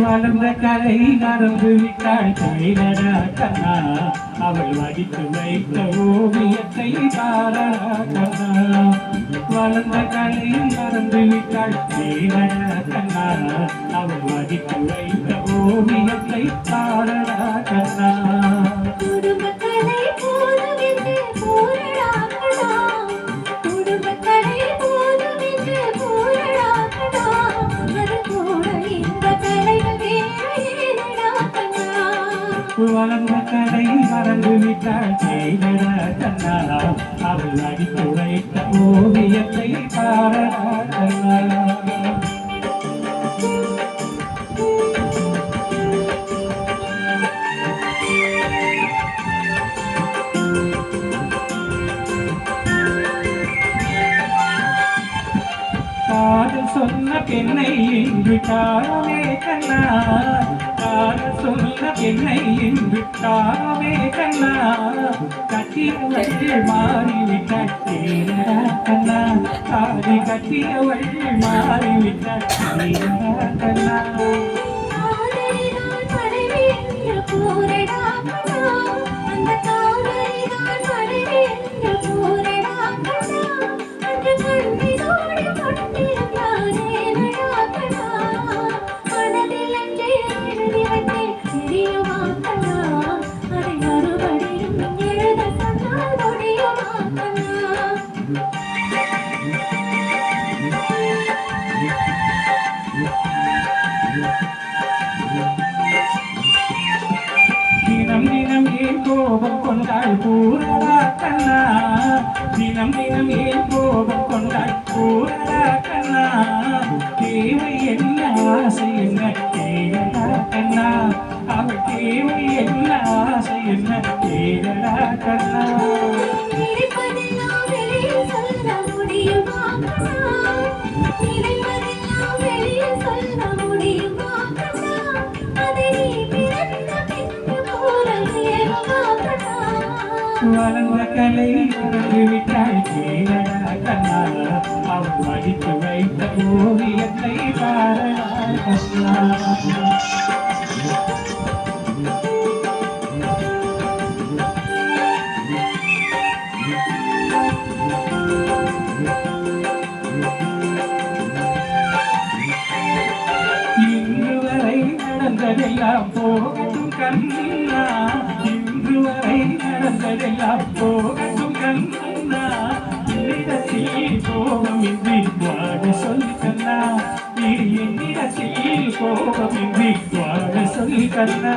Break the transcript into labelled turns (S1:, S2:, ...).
S1: வளர்ந்த கலை மறந்து விட்டாள் கைலடா கண்ணா அவள் வடித்து வைத்த ஓவியத்தை பாரடா கண்ணா வளர்ந்த கலை மறந்து விட்டாள் கைலடா கண்ணா அவள் வடித்து வைத்த ஓவியத்தை பாரடா கண்ணா வளர்ந்த கடை மறந்து விட்டாள் செய்தட கண்ணா அவள் அடித்து வைத்த ஓவியத்தை பாரடா கண்ணா காதல் சொன்ன பெண்ணை இன்று காணவே கண்ணா காதல் சொன்ன பெண்ணை இன்று காணவே கண்ணா கட்டியவள் மாறிவிட்டாள் கண்ணா காதி கட்டியவள் மாறிவிட்டாள் கண்ணா தினம் தினம் ஏன் கோபம் கொண்டாள் பூரடா கண்ணா தினம் தினம் ஏன் கோபம் கொண்டாள் பூரடா கண்ணா தேவை என்ன ஆசை என்ன தேடடா கண்ணா அவள் தேவை என்ன ஆசை என்ன தேடடா கண்ணா வளர்ந்த கலை மறந்து விட்டாள் கேளடா கண்ணா அவள் வடித்து வைத்த ஓவியத்தை பாரடா கண்ணா இன்று வரை நடந்ததெல்லாம் போகட்டும் கண்ணா இன்று வரை நடந்ததெல்லாம் போகட்டும் கண்ணா என்னிடத்தில் கோபமின்றி வாழ சொல்லி கண்ணா என்னிடத்தில் கோபமின்றி வாழ சொல்லி கண்ணா